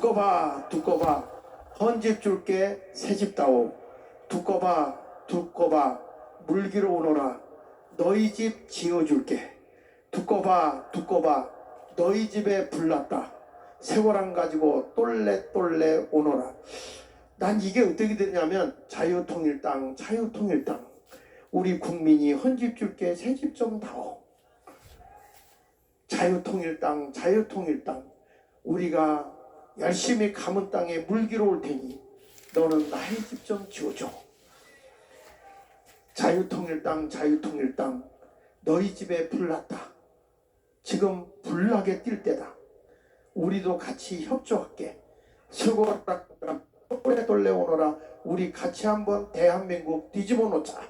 두고 봐 두고 봐 헌집 줄게 새집 다오. 두고 봐 두고 봐 물기로 오너라 너희 집 지어줄게. 두고 봐 두고 봐 너희 집에 불났다 세월안 가지고 똘레똘레 오너라. 난 이게 어떻게 되냐면 자유통일당 자유통일당 우리 국민이 헌집 줄게 새집 좀 다오. 자유통일당 자유통일당 우리가 열심히 감은 땅에 물기로 올 테니 너는 나의 집 좀 지어줘. 자유통일당 자유통일당 너희 집에 불났다. 지금 불나게 뛸 때다. 우리도 같이 협조할게. 세월아 똘레똘레 오너라. 우리 같이 한번 대한민국 뒤집어 놓자.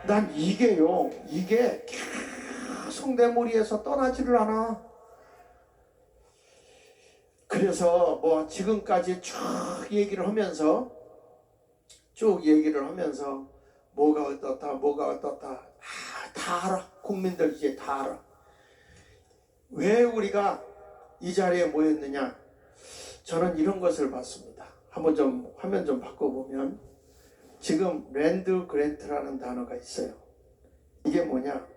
난 이게요, 이게 계속 내 머리에서 떠나지를 않아. 그래서 뭐 지금까지 쭉 얘기를 하면서 뭐가 어떻다 뭐가 어떻다 다 알아. 국민들 이제 다 알아. 왜 우리가 이 자리에 모였느냐. 저는 이런 것을 봤습니다. 한번 좀 화면 좀 바꿔보면 지금 랜드 그랜트라는 단어가 있어요. 이게 뭐냐?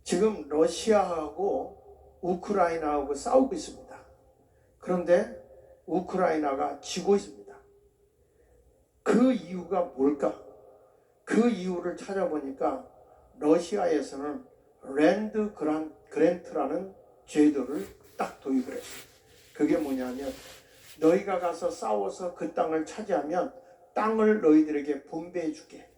지금 러시아하고 우크라이나하고 싸우고 있습니다. 그런데 우크라이나가 지고 있습니다. 그 이유가 뭘까? 그 이유를 찾아보니까 러시아에서는 랜드 그랜트라는 제도를 딱 도입을 했어요. 그게 뭐냐면 너희가 가서 싸워서 그 땅을 차지하면 땅을 너희들에게 분배해 주게.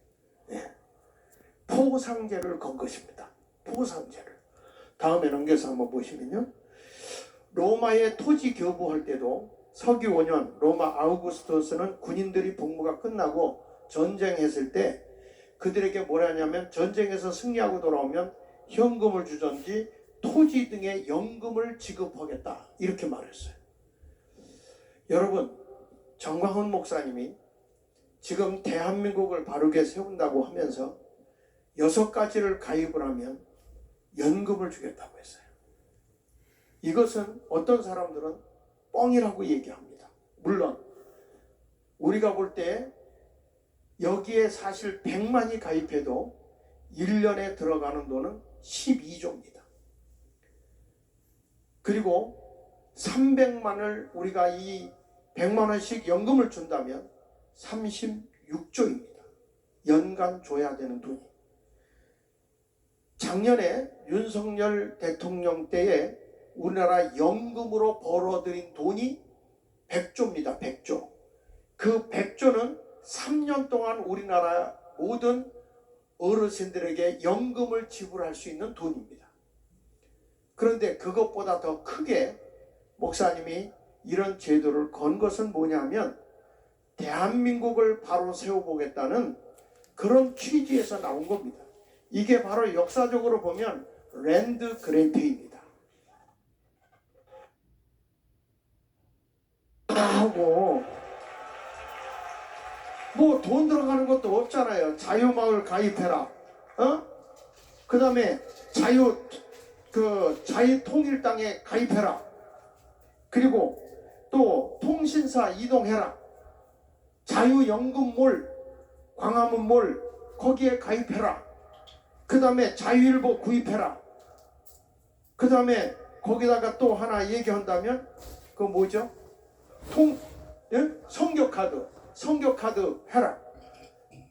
포상제를 건 것입니다. 포상제를. 다음에 넘겨서 한번 보시면요. 로마에 토지 교부할 때도 서기 5년 로마 아우구스토스는 군인들이 복무가 끝나고 전쟁했을 때 그들에게 뭐라 하냐면 전쟁에서 승리하고 돌아오면 현금을 주든지 토지 등의 연금을 지급하겠다 이렇게 말했어요. 여러분, 정광훈 목사님이 지금 대한민국을 바르게 세운다고 하면서 6가지를 가입을 하면 연금을 주겠다고 했어요. 이것은 어떤 사람들은 뻥이라고 얘기합니다. 물론 우리가 볼 때 여기에 사실 100만이 가입해도 1년에 들어가는 돈은 12조입니다. 그리고 300만을 우리가 이 100만 원씩 연금을 준다면 36조입니다. 연간 줘야 되는 돈이. 작년에 윤석열 대통령 때에 우리나라 연금으로 벌어들인 돈이 100조입니다. 100조. 그 100조는 3년 동안 우리나라 모든 어르신들에게 연금을 지불할 수 있는 돈입니다. 그런데 그것보다 더 크게 목사님이 이런 제도를 건 것은 뭐냐면 대한민국을 바로 세워보겠다는 그런 취지에서 나온 겁니다. 이게 바로 역사적으로 보면 랜드 그랜트입니다. 하고 뭐 돈 들어가는 것도 없잖아요. 자유마을 가입해라. 그 다음에 자유통일당에 가입해라. 그리고 또 통신사 이동해라. 자유연금몰, 광화문몰 거기에 가입해라. 그 다음에 자유일보 구입해라. 그 다음에 거기다가 또 하나 얘기한다면 그거 뭐죠? 성교카드 해라.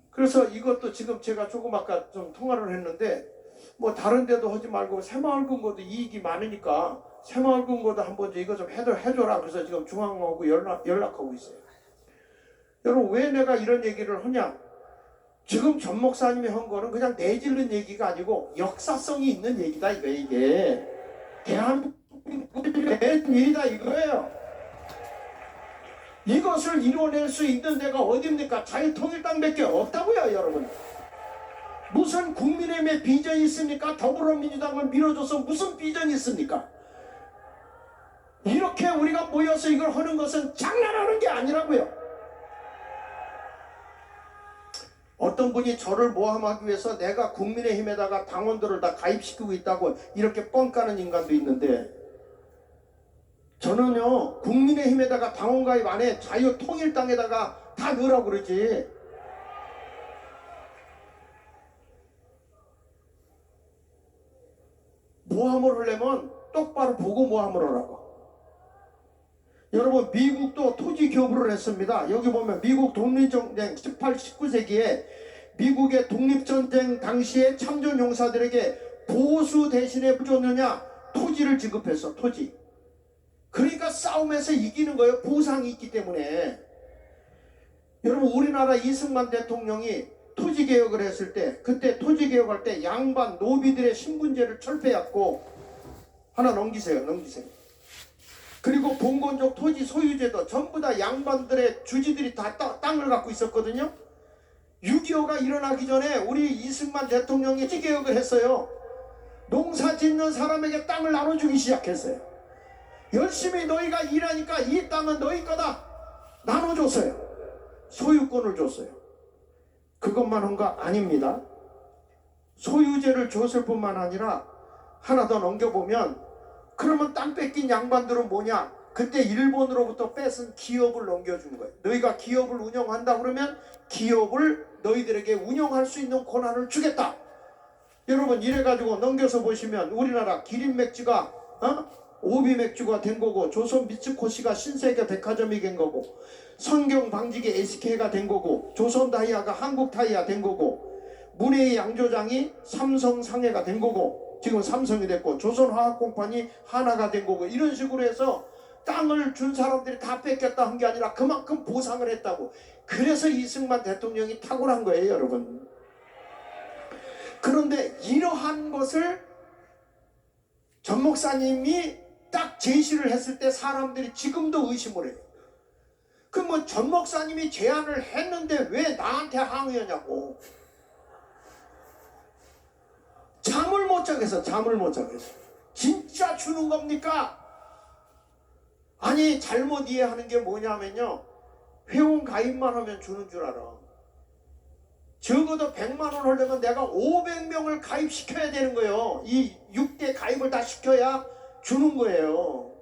그래서 이것도 지금 제가 조금 아까 좀 통화를 했는데 뭐 다른 데도 하지 말고 새마을금고도 이익이 많으니까 새마을금고도 한번 이거 좀 해줘라. 그래서 지금 중앙하고 연락하고 있어요. 여러분, 왜 내가 이런 얘기를 하냐? 지금 전 목사님이 한 거는 그냥 내질른 얘기가 아니고 역사성이 있는 얘기다 이게. 대한민국의 일이다 이거예요. 이것을 이뤄낼 수 있는 데가 어딥니까? 자유통일당밖에 없다고요, 여러분. 무슨 국민의힘에 비전이 있습니까? 더불어민주당을 밀어줘서 무슨 비전이 있습니까? 이렇게 우리가 모여서 이걸 하는 것은 장난하는 게 아니라고요. 어떤 분이 저를 모함하기 위해서 내가 국민의힘에다가 당원들을 다 가입시키고 있다고 이렇게 뻥 까는 인간도 있는데 저는요 국민의힘에다가 당원가입 안에 자유통일당에다가 다 넣으라고 그러지. 모함을 하려면 똑바로 보고 모함을 하라고. 여러분 미국도 토지 교부를 했습니다. 여기 보면 미국 독립전쟁 18, 19세기에 미국의 독립전쟁 당시에 참전용사들에게 보수 대신에 뭘 줬느냐? 토지를 지급했어. 토지. 그러니까 싸움에서 이기는 거예요. 보상이 있기 때문에. 여러분 우리나라 이승만 대통령이 토지개혁을 했을 때, 그때 토지개혁할 때 양반 노비들의 신분제를 철폐했고, 하나 넘기세요. 그리고 봉건적 토지 소유제도 전부 다 양반들의 주지들이 다 땅을 갖고 있었거든요. 6.25가 일어나기 전에 우리 이승만 대통령이 토지개혁을 했어요. 농사 짓는 사람에게 땅을 나눠주기 시작했어요. 열심히 너희가 일하니까 이 땅은 너희 거다 나눠줬어요. 소유권을 줬어요. 그것만 한 거 아닙니다. 소유제를 줬을 뿐만 아니라 하나 더 넘겨보면, 그러면 땅 뺏긴 양반들은 뭐냐? 그때 일본으로부터 뺏은 기업을 넘겨준 거예요. 너희가 기업을 운영한다 그러면 기업을 너희들에게 운영할 수 있는 권한을 주겠다. 여러분 이래가지고 넘겨서 보시면 우리나라 기린 맥주가 오비 맥주가 된 거고, 조선 미츠코시가 신세계 백화점이 된 거고, 성경 방직이 SK가 된 거고, 조선 다이아가 한국 다이아 된 거고, 문해의 양조장이 삼성 상해가 된 거고, 지금 삼성이 됐고, 조선화학공판이 하나가 된 거고, 이런 식으로 해서 땅을 준 사람들이 다 뺏겼다 한 게 아니라 그만큼 보상을 했다고. 그래서 이승만 대통령이 탁월한 거예요, 여러분. 그런데 이러한 것을 전 목사님이 딱 제시를 했을 때 사람들이 지금도 의심을 해요. 그럼 뭐 전 목사님이 제안을 했는데 왜 나한테 항의하냐고. 잠을 못 자겠어. 진짜 주는 겁니까? 아니 잘못 이해하는 게 뭐냐면요, 회원 가입만 하면 주는 줄 알아. 적어도 100만 원 하려면 내가 500명을 가입시켜야 되는 거예요. 이 6대 가입을 다 시켜야 주는 거예요.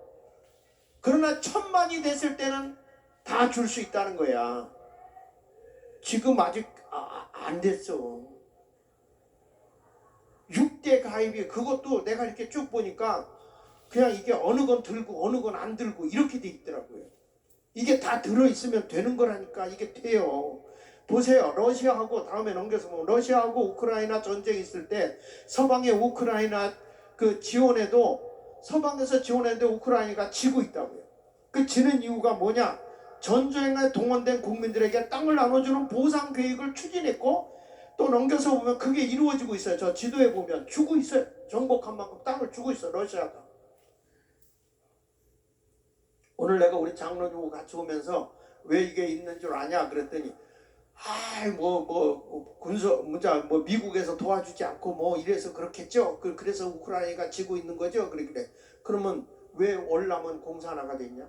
그러나 1000만이 됐을 때는 다 줄 수 있다는 거야. 지금 아직 안 됐어. 6대 가입이, 그것도 내가 이렇게 쭉 보니까 그냥 이게 어느 건 들고 어느 건 안 들고 이렇게 돼 있더라고요. 이게 다 들어있으면 되는 거라니까. 이게 돼요. 보세요. 러시아하고, 다음에 넘겨서 보면 러시아하고 우크라이나 전쟁이 있을 때 서방의 우크라이나 그 지원에도, 서방에서 지원했는데 우크라이나가 지고 있다고요. 그 지는 이유가 뭐냐? 전쟁에 동원된 국민들에게 땅을 나눠주는 보상 계획을 추진했고, 또 넘겨서 보면 그게 이루어지고 있어요. 저 지도에 보면 주고 있어요. 정복한 만큼 땅을 주고 있어요, 러시아가. 오늘 내가 우리 장로님하고 같이 오면서 왜 이게 있는 줄 아냐 그랬더니, 군사 문자 미국에서 도와주지 않고 뭐 이래서 그렇겠죠. 그래서 우크라이나가 지고 있는 거죠. 그래. 그러면 왜 월남은 공산화가 됐냐?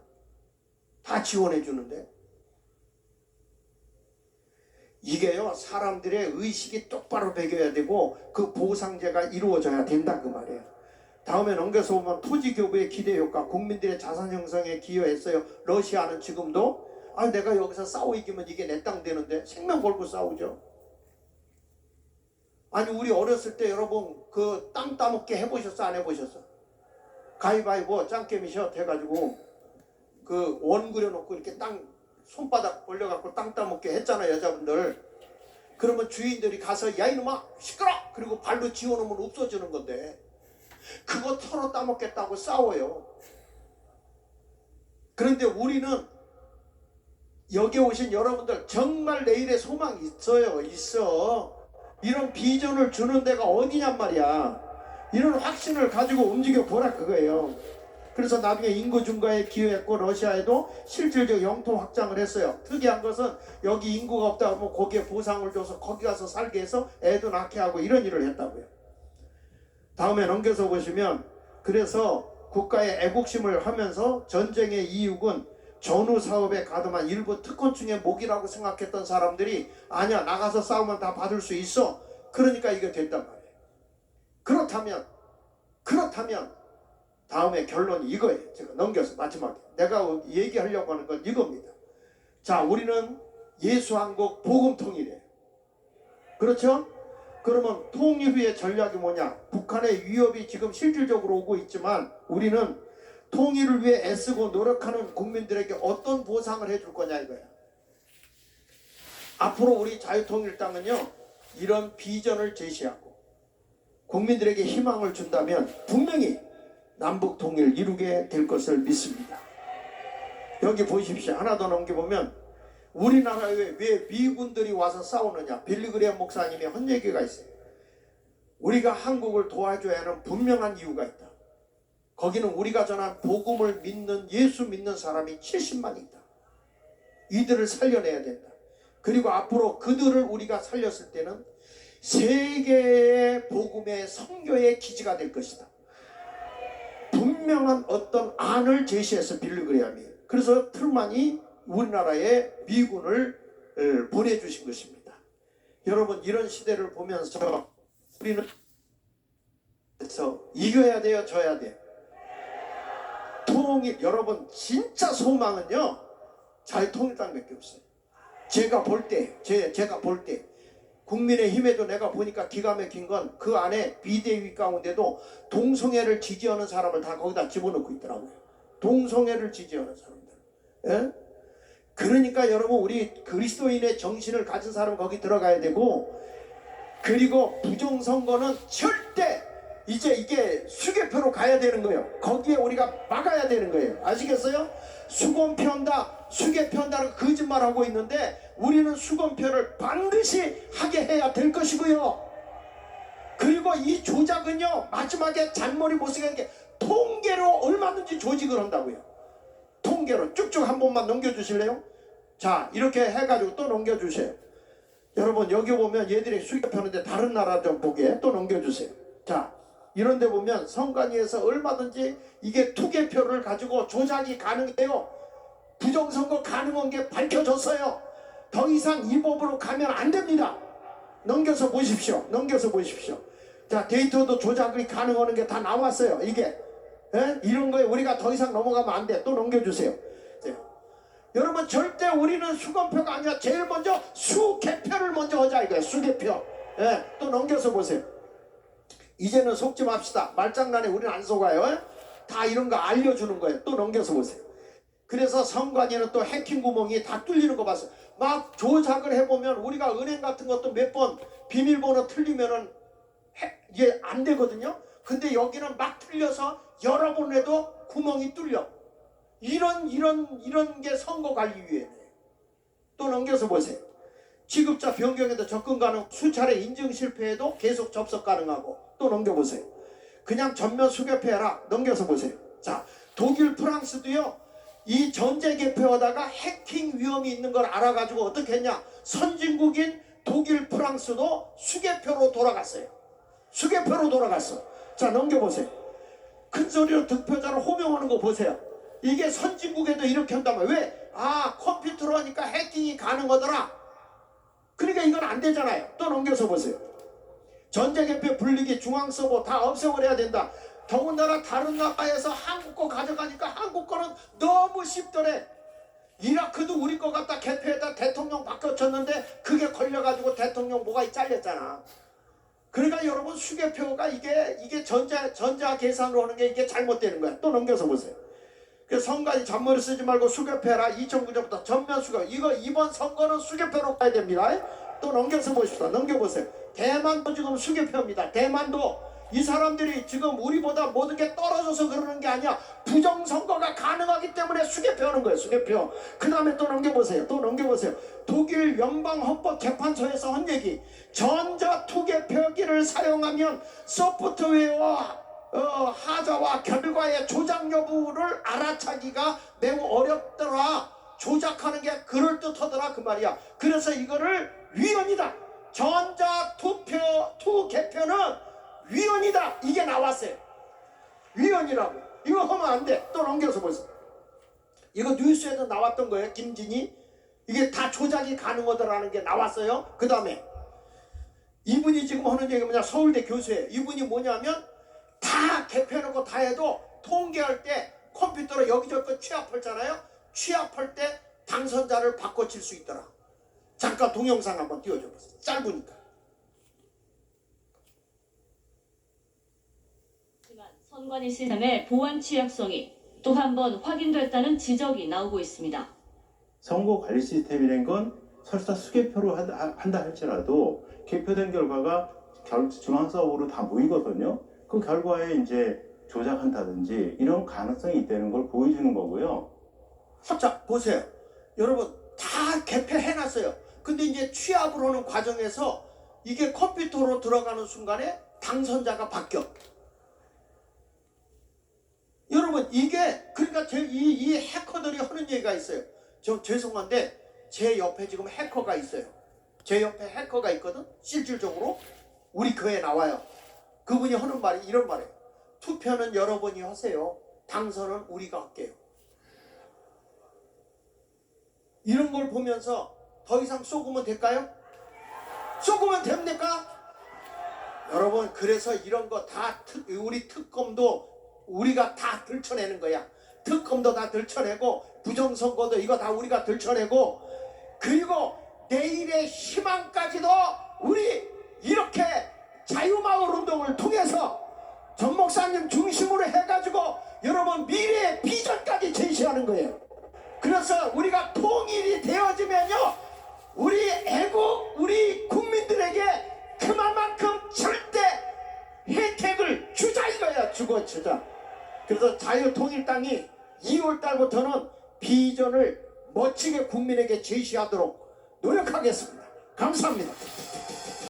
다 지원해 주는데. 이게요, 사람들의 의식이 똑바로 배겨야 되고 그 보상제가 이루어져야 된다 그 말이에요. 다음에 넘겨서 보면 토지교부의 기대효과, 국민들의 자산 형성에 기여했어요. 러시아는 지금도 내가 여기서 싸워 이기면 이게 내 땅 되는데 생명 걸고 싸우죠. 아니 우리 어렸을 때 여러분 그 땅 따먹게 해보셨어? 안 해보셨어? 가위바위보 짱깨미셔 해가지고 그 원 그려놓고 이렇게 땅 손바닥 올려갖고 땅 따먹게 했잖아요, 여자분들. 그러면 주인들이 가서 야 이놈아 시끄러! 그리고 발로 지워놓으면 없어지는 건데 그거 털어 따먹겠다고 싸워요. 그런데 우리는 여기 오신 여러분들 정말 내일의 소망이 있어. 이런 비전을 주는 데가 어디냔 말이야. 이런 확신을 가지고 움직여 보라 그거예요. 그래서 나중에 인구 증가에 기여했고, 러시아에도 실질적 영토 확장을 했어요. 특이한 것은 여기 인구가 없다 하면 거기에 보상을 줘서 거기 가서 살게 해서 애도 낳게 하고 이런 일을 했다고요. 다음에 넘겨서 보시면, 그래서 국가의 애국심을 하면서 전쟁의 이익은 전후 사업에 가담한 일부 특권층의 목이라고 생각했던 사람들이 아니야, 나가서 싸우면 다 받을 수 있어. 그러니까 이게 됐단 말이에요. 그렇다면 다음에 결론이 이거예요. 제가 넘겨서 마지막에 내가 얘기하려고 하는 건 이겁니다. 자, 우리는 예수한국 복음통일이에요. 그렇죠? 그러면 통일 후의 전략이 뭐냐? 북한의 위협이 지금 실질적으로 오고 있지만 우리는 통일을 위해 애쓰고 노력하는 국민들에게 어떤 보상을 해줄 거냐 이거야. 앞으로 우리 자유통일당은요, 이런 비전을 제시하고 국민들에게 희망을 준다면 분명히 남북통일을 이루게 될 것을 믿습니다. 여기 보십시오. 하나 더 넘겨보면 우리나라에 왜 미군들이 와서 싸우느냐, 빌리그레엄 목사님의 한 얘기가 있어요. 우리가 한국을 도와줘야 하는 분명한 이유가 있다. 거기는 우리가 전한 복음을 믿는, 예수 믿는 사람이 70만 있다. 이들을 살려내야 된다. 그리고 앞으로 그들을 우리가 살렸을 때는 세계의 복음의 선교의 기지가 될 것이다. 분명한 어떤 안을 제시해서 빌리그레엄이, 그래서 트루만이 우리나라에 미군을 보내주신 것입니다. 여러분, 이런 시대를 보면서 우리는 이겨야 돼요, 져야 돼요? 통일, 여러분 진짜 소망은요, 자유통일당밖에 없어요. 제가 볼 때 국민의힘에도 내가 보니까 기가 막힌 건 그 안에 비대위 가운데도 동성애를 지지하는 사람을 다 거기다 집어넣고 있더라고요. 동성애를 지지하는 사람들. 예? 그러니까 여러분, 우리 그리스도인의 정신을 가진 사람 거기 들어가야 되고, 그리고 부정선거는 절대 이제 이게 수개표로 가야 되는 거예요. 거기에 우리가 막아야 되는 거예요. 아시겠어요? 수검표 한다, 수개표 한다는 거짓말하고 있는데 우리는 수검표를 반드시 하게 해야 될 것이고요. 그리고 이 조작은요, 마지막에 잔머리 못쓰게 하는 게 통계로 얼마든지 조직을 한다고요. 통계로 쭉쭉 한 번만 넘겨주실래요? 자, 이렇게 해가지고 또 넘겨주세요. 여러분, 여기 보면 얘들이 수개표하는데 다른 나라 좀 보게 또 넘겨주세요. 자, 이런데 보면 선관위에서 얼마든지 이게 투개표를 가지고 조작이 가능해요. 부정선거 가능한 게 밝혀졌어요. 더 이상 이 법으로 가면 안 됩니다. 넘겨서 보십시오. 넘겨서 보십시오. 자, 데이터도 조작이 가능한 게 다 나왔어요. 이게 이런 거에 우리가 더 이상 넘어가면 안 돼. 또 넘겨주세요. 네. 여러분, 절대 우리는 수검표가 아니라 제일 먼저 수개표를 먼저 하자 이거예요. 수개표. 또 넘겨서 보세요. 이제는 속지 맙시다. 말장난에 우리는 안 속아요. 다 이런 거 알려주는 거예요. 또 넘겨서 보세요. 그래서 선관위는 또 해킹 구멍이 다 뚫리는 거 봤어요. 막 조작을 해보면 우리가 은행 같은 것도 몇 번 비밀번호 틀리면은 이게 안 되거든요. 근데 여기는 막 틀려서 여러 번 해도 구멍이 뚫려. 이런 게 선거관리위원회예요. 또 넘겨서 보세요. 취급자 변경에도 접근 가능, 수차례 인증 실패해도 계속 접속 가능하고. 또 넘겨보세요. 그냥 전면 수개표해라. 넘겨서 보세요. 자, 독일, 프랑스도요, 이 전제 개표하다가 해킹 위험이 있는 걸 알아가지고 어떻게 했냐, 선진국인 독일, 프랑스도 수개표로 돌아갔어요. 수개표로 돌아갔어. 자, 넘겨보세요. 큰 소리로 득표자를 호명하는 거 보세요. 이게 선진국에도 이렇게 한다면 왜? 컴퓨터로 하니까 해킹이 가능하더라. 그러니까 이건 안 되잖아요. 또 넘겨서 보세요. 전자개표 분리기 중앙서버 다 없애버려야 된다. 더군다나 다른 나라에서 한국 거 가져가니까 한국 거는 너무 쉽더래. 이라크도 우리 거 갖다 개표에다 대통령 바꿔쳤는데 그게 걸려가지고 대통령 뭐가 잘렸잖아. 그러니까 여러분, 수개표가 이게 전자 계산으로 하는 게 이게 잘못되는 거야. 또 넘겨서 보세요. 그래서 선관위 잔머리 쓰지 말고 수개표해라. 2009년부터 전면 수개표. 이번 선거는 수개표로 가야 됩니다. 또 넘겨서 보십시오. 넘겨보세요. 대만도 지금 수개표입니다. 대만도 이 사람들이 지금 우리보다 모든 게 떨어져서 그러는 게 아니야. 부정선거가 가능하기 때문에 수개표하는 거예요. 수개표. 그 다음에 또 넘겨보세요. 또 넘겨보세요. 독일 연방헌법재판소에서 한 얘기. 전자투개표기를 사용하면 소프트웨어와 하자와 결과의 조작 여부를 알아차기가 매우 어렵더라. 조작하는 게 그럴듯하더라 그 말이야. 그래서 이거를 위헌이다. 전자투개표는 위헌이다. 이게 나왔어요. 위헌이라고. 이거 하면 안 돼. 또 넘겨서 보세요. 이거 뉴스에도 나왔던 거예요. 김진희. 이게 다 조작이 가능하더라는 게 나왔어요. 그 다음에 이분이 지금 하는 얘기가 뭐냐, 서울대 교수예요. 이분이 뭐냐면 다 개표해놓고 다 해도 통계할 때 컴퓨터로 여기저기 취합하잖아요. 취합할 때 당선자를 바꿔칠 수 있더라. 잠깐 동영상 한번 띄워줘 보세요. 짧으니까. 하지만 선관위 시스템의 보안 취약성이 또 한 번 확인됐다는 지적이 나오고 있습니다. 선거 관리 시스템이라는 건 설사 수개표로 한다 할지라도 개표된 결과가 중앙서으로 다 모이거든요. 그 결과에 이제 조작한다든지 이런 가능성이 있다는 걸 보여주는 거고요. 자, 보세요. 여러분 다 개표해놨어요. 근데 이제 취합을 하는 과정에서 이게 컴퓨터로 들어가는 순간에 당선자가 바뀌어. 여러분 이게 그러니까 이 해커들이 하는 얘기가 있어요. 저 죄송한데 제 옆에 지금 해커가 있어요. 제 옆에 해커가 있거든. 실질적으로 우리 교회에 나와요. 그분이 하는 말이 이런 말이에요. 투표는 여러분이 하세요. 당선은 우리가 할게요. 이런 걸 보면서 더 이상 속으면 될까요? 속으면 됩니까? 여러분 그래서 이런 거 다 우리 특검도 우리가 다 들춰내는 거야. 특검도 다 들춰내고 부정선거도 이거 다 우리가 들춰내고 그리고 내일의 희망까지도 우리 이렇게 자유마을 운동을 통해서 전 목사님 중심으로 해가지고 여러분 미래의 비전까지 제시하는 거예요. 그래서 우리가 통일이 되어지면요 우리 애국 우리 국민들에게 그만큼 절대 혜택을 주자 이거야. 주자. 그래서 자유통일당이 2월달부터는 비전을 멋지게 국민에게 제시하도록 노력하겠습니다. 감사합니다.